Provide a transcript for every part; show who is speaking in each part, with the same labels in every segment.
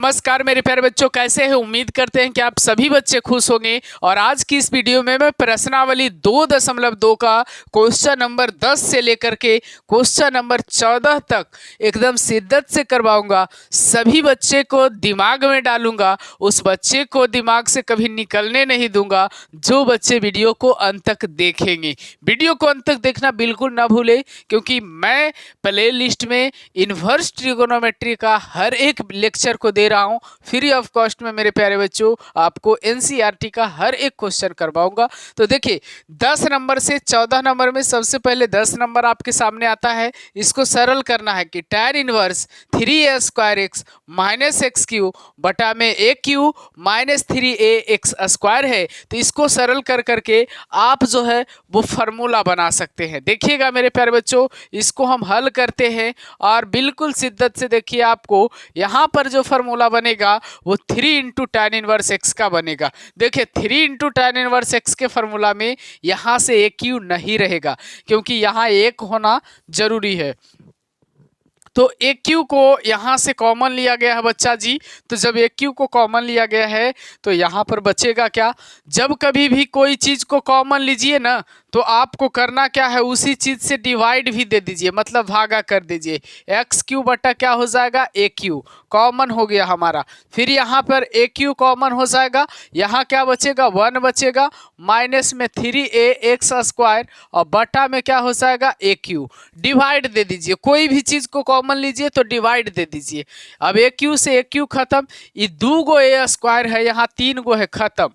Speaker 1: नमस्कार मेरे प्यारे बच्चों, कैसे हैं? उम्मीद करते हैं कि आप सभी बच्चे खुश होंगे। और आज की इस वीडियो में मैं प्रश्नावली 2.2 का क्वेश्चन नंबर 10 से लेकर के क्वेश्चन नंबर 14 तक एकदम शिद्दत से करवाऊंगा। सभी बच्चे को दिमाग में डालूंगा, उस बच्चे को दिमाग से कभी निकलने नहीं दूंगा जो बच्चे वीडियो को अंत तक देखेंगे। वीडियो को अंत तक देखना बिल्कुल ना भूले, क्योंकि मैं प्ले लिस्ट में इन्वर्स ट्रिगोनोमेट्री का हर एक लेक्चर को दे रहा हूं फ्री ऑफ कॉस्ट में। मेरे प्यारे बच्चों, आपको एनसीईआरटी का हर एक क्वेश्चन करवाऊंगा। तो देखिए, 10 नंबर से 14 नंबर में सबसे पहले 10 नंबर आपके सामने आता है। इसको सरल करना है कि tan inverse 3a² minus x Q बटा में ए क्यू माइनस 3ax स्क्वायर है। तो इसको सरल कर करके आप जो है वो फार्मूला बना सकते हैं। देखिएगा मेरे प्यारे बच्चों, इसको हम हल करते हैं और बिल्कुल शिद्दत से देखिए, आपको यहाँ पर जो फार्मूला बनेगा वो 3 इंटू tan इनवर्स एक्स का बनेगा। देखिए, 3 इंटू tan इनवर्स एक्स के फार्मूला में यहाँ से ए क्यू नहीं रहेगा, क्योंकि यहाँ एक होना जरूरी है। तो ए क्यू को यहाँ से कॉमन लिया गया है बच्चा जी। तो जब ए क्यू को कॉमन लिया गया है तो यहाँ पर बचेगा क्या? जब कभी भी कोई चीज़ को कॉमन लीजिए ना, तो आपको करना क्या है, उसी चीज़ से डिवाइड भी दे दीजिए, मतलब भागा कर दीजिए। एक्स क्यू बटा क्या हो जाएगा, ए क्यू कॉमन हो गया हमारा। फिर यहाँ पर ए क्यू कॉमन हो जाएगा, यहाँ क्या बचेगा, 1 बचेगा, माइनस में 3ax स्क्वायर और बटा में क्या हो जाएगा, ए क्यू। डिवाइड दे दीजिए, कोई भी चीज़ को कॉमन लीजिए तो डिवाइड दे दीजिए। अब ए क्यू से ए क्यू खत्म, ये 2 गो ए स्क्वायर है, यहाँ 3 गो है, खत्म।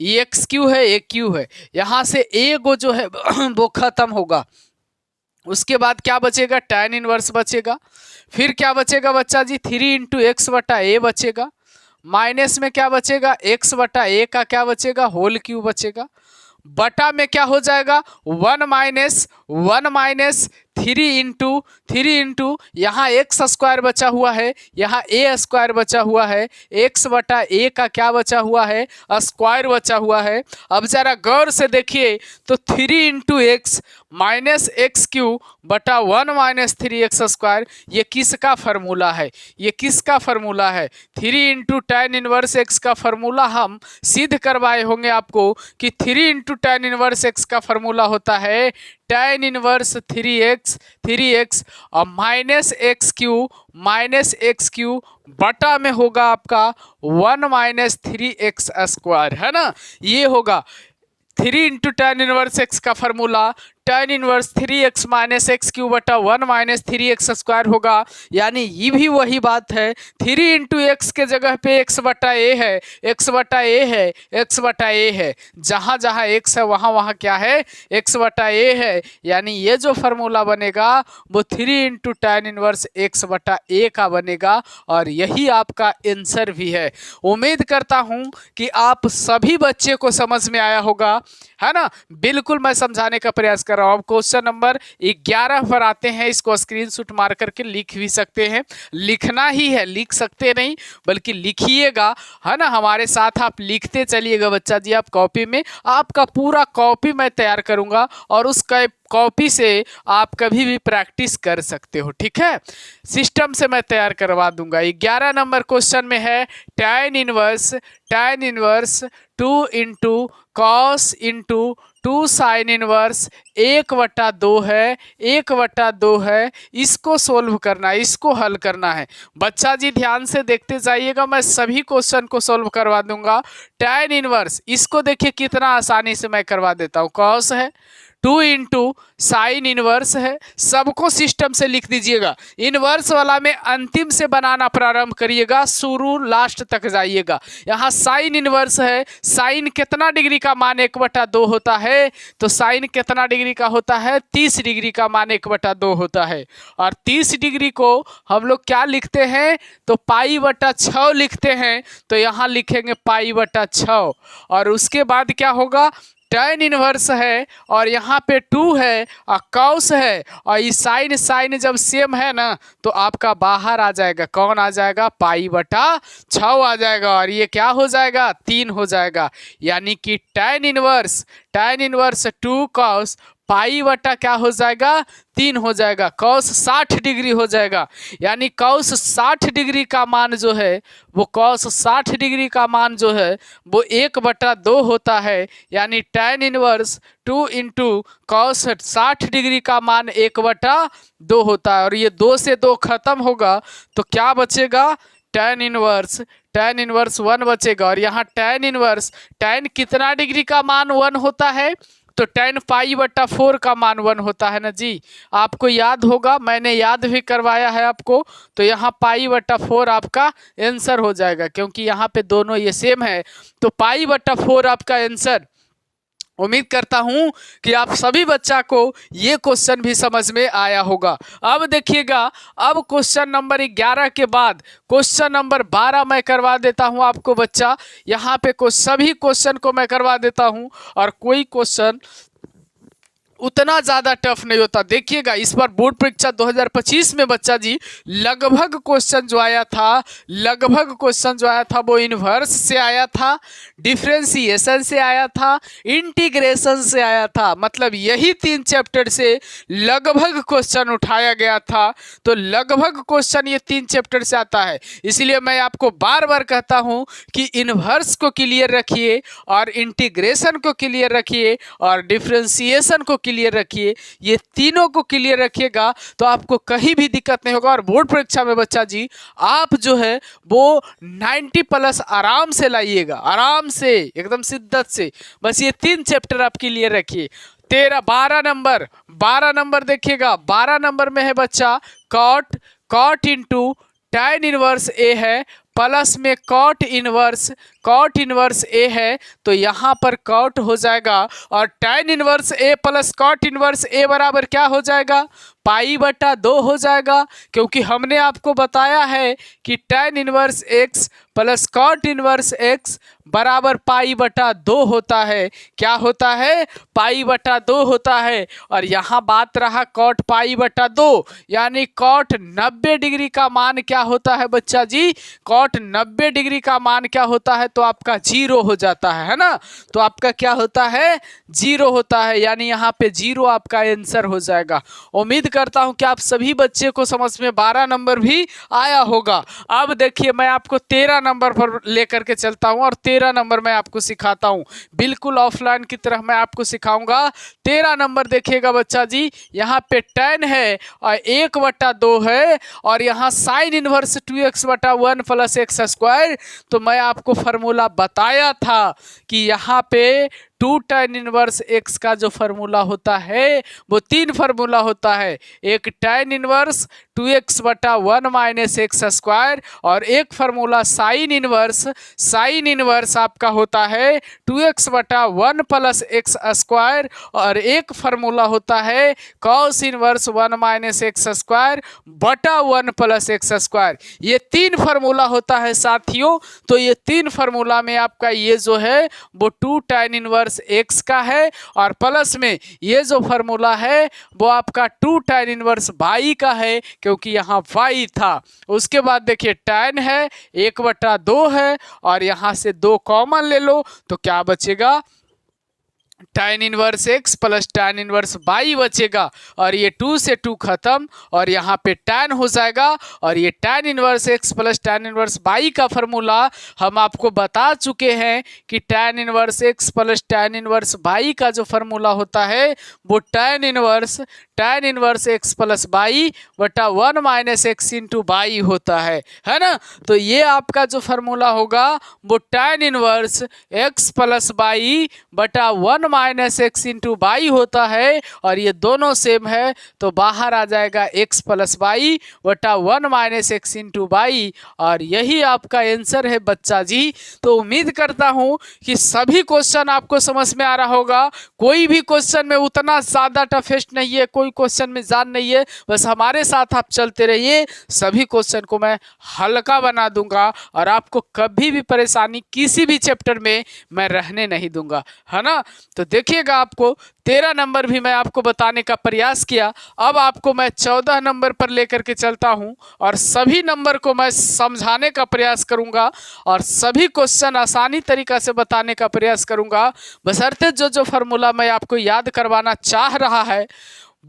Speaker 1: ये एक्स क्यू है, ए क्यू है, यहाँ से ए गो जो है वो खत्म होगा। उसके बाद क्या बचेगा, tan इनवर्स बचेगा। फिर क्या बचेगा बच्चा जी, 3 इंटू एक्स बटा ए बचेगा, माइनस में क्या बचेगा, एक्स बटा ए का क्या बचेगा, होल क्यू बचेगा। बटा में क्या हो जाएगा, 1 माइनस 3 इंटू यहाँ एक्स स्क्वायर बचा हुआ है, यहाँ ए स्क्वायर बचा हुआ है, एक्स बटा ए का क्या बचा हुआ है, स्क्वायर बचा हुआ है। अब जरा गौर से देखिए तो 3 into x minus x Q बटा 1 माइनस 3x स्क्वायर, ये किसका फार्मूला है, ये किसका फार्मूला है? 3 इंटू tan इनवर्स एक्स का फार्मूला हम सिद्ध करवाए होंगे आपको कि 3 इंटू tan इनवर्स एक्स का फार्मूला होता है tan इनवर्स 3x और माइनस एक्स क्यू बटा में होगा आपका 1 माइनस 3x स्क्वायर, है ना। ये होगा 3 इंटू tan इनवर्स एक्स का formula tan inverse 3x minus x Q बटा 1 माइनस 3x स्क्वायर होगा। यानी ये भी वही बात है, 3 इंटू एक्स के जगह पे x बटा ए है, x बटा ए है, x बटा ए है। जहाँ जहाँ x है वहाँ वहाँ क्या है, x बटा ए है। यानी ये जो फार्मूला बनेगा वो 3 इंटू tan इनवर्स x बटा ए का बनेगा, और यही आपका आंसर भी है। उम्मीद करता हूँ कि आप सभी बच्चे को समझ में आया होगा, है ना। बिल्कुल मैं समझाने का प्रयास कर रहा हूँ। अब क्वेश्चन नंबर 11 पर आते हैं। इसको स्क्रीनशॉट मार करके लिख भी सकते हैं, लिखना ही है, लिख सकते नहीं बल्कि लिखिएगा, है ना। हमारे साथ आप लिखते चलिएगा बच्चा जी। आप कॉपी में, आपका पूरा कॉपी मैं तैयार करूँगा और उस कॉपी से आप कभी भी प्रैक्टिस कर सकते हो, ठीक है। सिस्टम से मैं तैयार करवा दूंगा। 11 नंबर क्वेश्चन में है tan inverse 2 into cos into 2 sine inverse 1/2 है, 1/2 है। इसको सोल्व करना है, इसको हल करना है। बच्चा जी ध्यान से देखते जाइएगा, मैं सभी क्वेश्चन को सोल्व करवा दूंगा। tan इनवर्स, इसको देखिए कितना आसानी से मैं करवा देता हूँ। कॉस है, 2 इंटू साइन इनवर्स है, सबको सिस्टम से लिख दीजिएगा। इनवर्स वाला में अंतिम से बनाना प्रारंभ करिएगा, शुरू लास्ट तक जाइएगा। यहाँ साइन इनवर्स है, साइन कितना डिग्री का मान 1/2 होता है, तो साइन कितना डिग्री का होता है, 30 डिग्री का मान 1/2 होता है। और 30 डिग्री को हम लोग क्या लिखते हैं, तो π/6 लिखते हैं। तो यहाँ लिखेंगे π/6, और उसके बाद क्या होगा, tan इनवर्स है और यहाँ पे 2 है और कॉस है, और ये साइन जब सेम है ना तो आपका बाहर आ जाएगा, कौन आ जाएगा, π/6 आ जाएगा, और ये क्या हो जाएगा, 3 हो जाएगा। यानी कि tan इनवर्स 2 कॉस पाई बटा क्या हो जाएगा 3 हो जाएगा, कॉस 60 डिग्री हो जाएगा। यानी कॉस 60 डिग्री का मान जो है वो कॉस 60 डिग्री का मान जो है वो 1/2 होता है। यानी tan inverse 2 into cos 60 degree का मान 1/2 होता है। और ये 2 से 2 खत्म होगा तो क्या बचेगा, tan इनवर्स 1 बचेगा। और यहाँ tan इनवर्स tan कितना डिग्री का मान 1 होता है, तो tan पाई/4 का मान 1 होता है ना जी। आपको याद होगा, मैंने याद भी करवाया है आपको। तो यहाँ पाई/4 आपका आंसर हो जाएगा, क्योंकि यहाँ पे दोनों ये सेम है। तो पाई/4 आपका आंसर। उम्मीद करता हूं कि आप सभी बच्चा को ये क्वेश्चन भी समझ में आया होगा। अब देखिएगा, अब क्वेश्चन नंबर 11 के बाद क्वेश्चन नंबर 12 मैं करवा देता हूं आपको बच्चा। यहाँ पे सभी क्वेश्चन को मैं करवा देता हूं और कोई क्वेश्चन उतना ज़्यादा टफ नहीं होता। देखिएगा, इस बार बोर्ड परीक्षा 2025 में बच्चा जी लगभग क्वेश्चन जो आया था वो इन्वर्स से आया था, डिफरेंशिएशन से आया था, इंटीग्रेशन से आया था। मतलब यही 3 चैप्टर से लगभग क्वेश्चन उठाया गया था। तो लगभग क्वेश्चन ये 3 चैप्टर से आता है। इसलिए मैं आपको बार बार कहता हूँ कि इन्वर्स को क्लियर रखिए और इंटीग्रेशन को क्लियर रखिए और डिफरेंशिएशन को क्लियर रखिए। ये तीनों को क्लियर रखिएगा तो आपको कहीं भी दिक्कत नहीं होगा। और बोर्ड परीक्षा में बच्चा जी आप जो है वो 90+ आराम से लाइएगा, आराम से, एकदम शिद्दत से। बस ये 3 चैप्टर आप क्लियर रखिए। 12 नंबर देखिएगा, 12 नंबर में है बच्चा कॉट इंटू tan इनवर्स ए है, प्लस में कॉट इनवर्स ए है। तो यहाँ पर कॉट हो जाएगा और tan इनवर्स ए प्लस कॉट इनवर्स ए बराबर क्या हो जाएगा, पाई/2 हो जाएगा। क्योंकि हमने आपको बताया है कि tan inverse x plus cot inverse x बराबर पाई/2 होता है। क्या होता है, पाई/2 होता है। और यहाँ बात रहा कॉट पाई/2, यानी कॉट 90 डिग्री का मान क्या होता है बच्चा जी, कॉट 90 डिग्री का मान क्या होता है, तो आपका 0 हो जाता है ना। तो आपका क्या होता है, 0 होता है। यानी यहाँ पे 0 आपका आंसर हो जाएगा। उम्मीद करता हूँ कि आप सभी बच्चे को समझ में 12 नंबर भी आया होगा। अब देखिए, मैं आपको 13 नंबर पर लेकर के चलता हूँ और 13 नंबर मैं आपको सिखाता हूँ, बिल्कुल ऑफलाइन की तरह मैं आपको सिखाऊंगा। 13 नंबर देखिएगा बच्चा जी, यहाँ पे tan है और 1/2 है और यहाँ साइन इनवर्स 2x/1 + x²। तो मैं आपको फॉर्मूला बताया था कि यहाँ पे 2 tan इनवर्स x का जो फॉर्मूला होता है वो 3 फॉर्मूला होता है। एक tan इनवर्स 2x/1 - x² और एक फॉर्मूला साइन इनवर्स आपका होता है 2x/1 + x² और एक फॉर्मूला होता है cos इनवर्स 1 - x² बटा 1 + x²। ये 3 फार्मूला होता है साथियों। तो ये 3 फार्मूला में आपका ये जो है वो 2 tan इनवर्स x का है और प्लस में ये जो फार्मूला है वो आपका 2 tan इनवर्स y का है, क्योंकि यहाँ y था। उसके बाद देखिए tan है 1/2 है और यहाँ से 2 कॉमन ले लो तो क्या बचेगा, tan inverse x plus tan inverse y बचेगा। और ये 2 से 2 खत्म और यहाँ पे tan हो जाएगा। और ये tan inverse x plus tan inverse y का फॉर्मूला हम आपको बता चुके हैं कि tan inverse x plus tan inverse y का जो फॉर्मूला होता है वो tan inverse x plus y बटा 1 - x इंटू y होता है ना। तो ये आपका जो फॉर्मूला होगा वो tan inverse x plus y बटा 1 - x इंटू y होता है। और ये दोनों सेम है तो बाहर आ जाएगा x प्लस y बटा 1 - x इंटू y। और यही आपका आंसर है बच्चा जी। तो उम्मीद करता हूँ कि सभी क्वेश्चन आपको समझ में आ रहा होगा। कोई भी क्वेश्चन में उतना ज़्यादा टफेस्ट नहीं है, कोई कोई क्वेश्चन में जान नहीं है, बस हमारे साथ आप चलते रहिए, सभी क्वेश्चन को मैं हल्का बना दूंगा और आपको कभी भी परेशानी किसी भी चैप्टर में मैं रहने नहीं दूंगा, है ना। तो देखिएगा, आपको 13 नंबर भी मैं आपको बताने का प्रयास किया, अब आपको मैं 14 नंबर पर लेकर के चलता हूं और सभी नंबर को मैं समझाने का प्रयास करूंगा और सभी क्वेश्चन आसानी तरीका से बताने का प्रयास करूंगा, बशर्ते जो फार्मूला मैं आपको याद करवाना चाह रहा है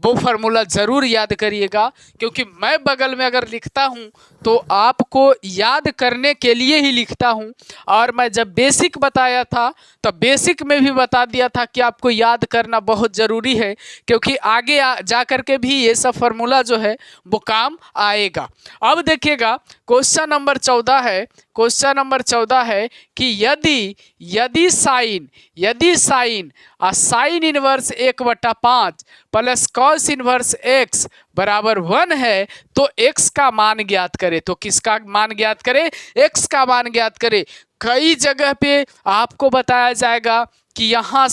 Speaker 1: वो फार्मूला ज़रूर याद करिएगा, क्योंकि मैं बगल में अगर लिखता हूं तो आपको याद करने के लिए ही लिखता हूं। और मैं जब बेसिक बताया था तब बेसिक में भी बता दिया था कि आपको याद करना बहुत ज़रूरी है, क्योंकि आगे जा कर के भी ये सब फार्मूला जो है वो काम आएगा। अब देखिएगा, क्वेश्चन नंबर 14 है। क्वेश्चन नंबर 14 है कि यदि sine sine inverse 1/5 plus cos inverse x बराबर 1 है तो x का मान ज्ञात करे। तो किसका मान ज्ञात करे? x का मान ज्ञात करे। कई जगह पे आपको बताया जाएगा कि यहाँ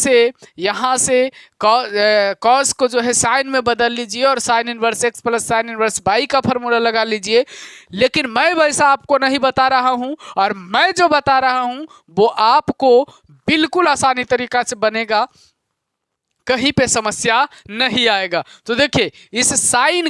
Speaker 1: से कॉस को जो है साइन में बदल लीजिए और sine inverse x plus sine inverse y का फार्मूला लगा लीजिए, लेकिन मैं वैसा आपको नहीं बता रहा हूँ और मैं जो बता रहा हूँ वो आपको बिल्कुल आसानी तरीका से बनेगा, कहीं पे समस्या नहीं आएगा। तो देखिए, इस साइन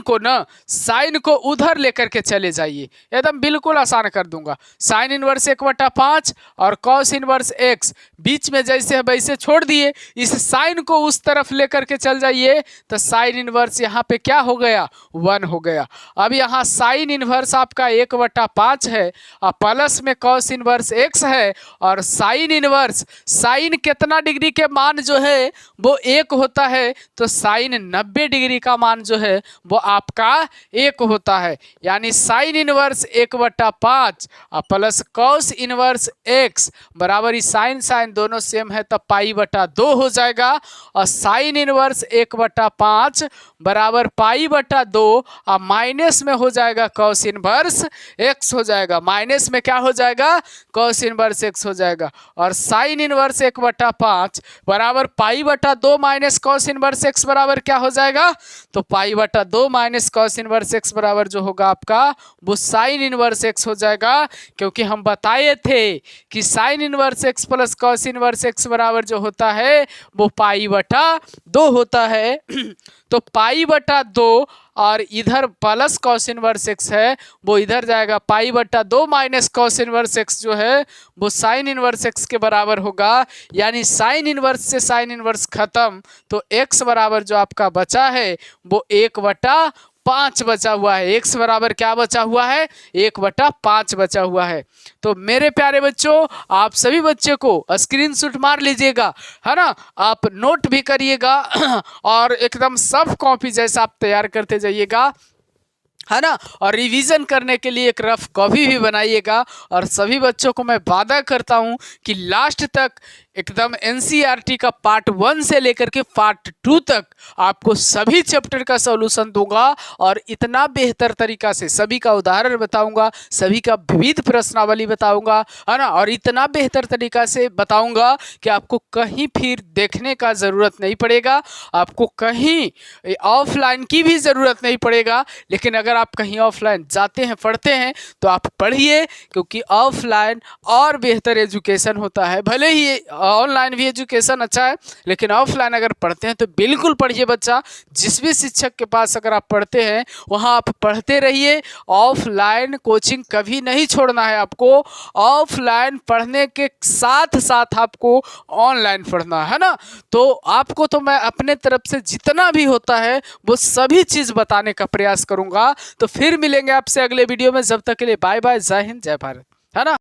Speaker 1: को उधर लेकर के चले जाइए, एकदम बिल्कुल आसान कर दूंगा। साइन इनवर्स 1/5 और कॉस इनवर्स x बीच में जैसे है वैसे छोड़ दिए, इस साइन को उस तरफ लेकर के चल जाइए तो साइन इनवर्स यहाँ पे क्या हो गया? 1 हो गया। अब यहाँ साइन इनवर्स आपका 1/5 है और प्लस में कॉस इनवर्स x है और साइन इनवर्स साइन कितना डिग्री के मान जो है वो 1 होता है, तो साइन 90 डिग्री का मान जो है वो आपका 1 होता है। यानी sign inverse 1/5 plus cos inverse x बराबर ही साइन दोनों सेम है तो π/2 हो जाएगा और साइन इनवर्स 1/5 बराबर π/2 और माइनस में हो जाएगा कॉस इनवर्स x हो जाएगा। माइनस में क्या हो जाएगा? कॉस इनवर्स x हो जाएगा और साइन इनवर्स 1/5 बराबर π/2 माइनस कॉस इनवर्स x बराबर क्या हो जाएगा? तो π/2 माइनस कॉस इनवर्स x बराबर जो होगा आपका वो साइन इनवर्स x हो जाएगा, क्योंकि हम बताए थे कि sine inverse x plus cos inverse x बराबर जो होता है वो π/2 होता है। तो π/2 और इधर प्लस कॉस इनवर्स x है वो इधर जाएगा, π/2 माइनस कॉस इनवर्स x जो है वो साइन इनवर्स x के बराबर होगा। यानी साइन इनवर्स से साइन इनवर्स खत्म, तो x बराबर जो आपका बचा है वो 1/5 बचा हुआ है। x बराबर क्या बचा हुआ है? 1/5 बचा हुआ है। तो मेरे प्यारे बच्चों, आप सभी बच्चे को स्क्रीनशॉट मार लीजिएगा, है ना। आप नोट भी करिएगा और एकदम सब कॉपी जैसा आप तैयार करते जाइएगा, है ना। और रिवीजन करने के लिए एक रफ कॉपी भी बनाइएगा। और सभी बच्चों को मैं वादा करता हूं कि लास्ट तक एकदम एनसीईआरटी का पार्ट 1 से लेकर के पार्ट 2 तक आपको सभी चैप्टर का सॉल्यूशन दूंगा और इतना बेहतर तरीका से सभी का उदाहरण बताऊंगा, सभी का विविध प्रश्नावली बताऊंगा, है ना। और इतना बेहतर तरीका से बताऊंगा कि आपको कहीं फिर देखने का ज़रूरत नहीं पड़ेगा, आपको कहीं ऑफलाइन की भी ज़रूरत नहीं पड़ेगा। लेकिन अगर आप कहीं ऑफलाइन जाते हैं, पढ़ते हैं, तो आप पढ़िए, क्योंकि ऑफलाइन और बेहतर एजुकेशन होता है। भले ही ऑनलाइन भी एजुकेशन अच्छा है, लेकिन ऑफलाइन अगर पढ़ते हैं तो बिल्कुल पढ़िए बच्चा। जिस भी शिक्षक के पास अगर आप पढ़ते हैं वहाँ आप पढ़ते रहिए। ऑफलाइन कोचिंग कभी नहीं छोड़ना है आपको। ऑफलाइन पढ़ने के साथ साथ आपको ऑनलाइन पढ़ना है ना। तो आपको तो मैं अपने तरफ से जितना भी होता है वो सभी चीज़ बताने का प्रयास करूँगा। तो फिर मिलेंगे आपसे अगले वीडियो में। जब तक के लिए बाय बाय, जय हिंद, जय भारत, है ना।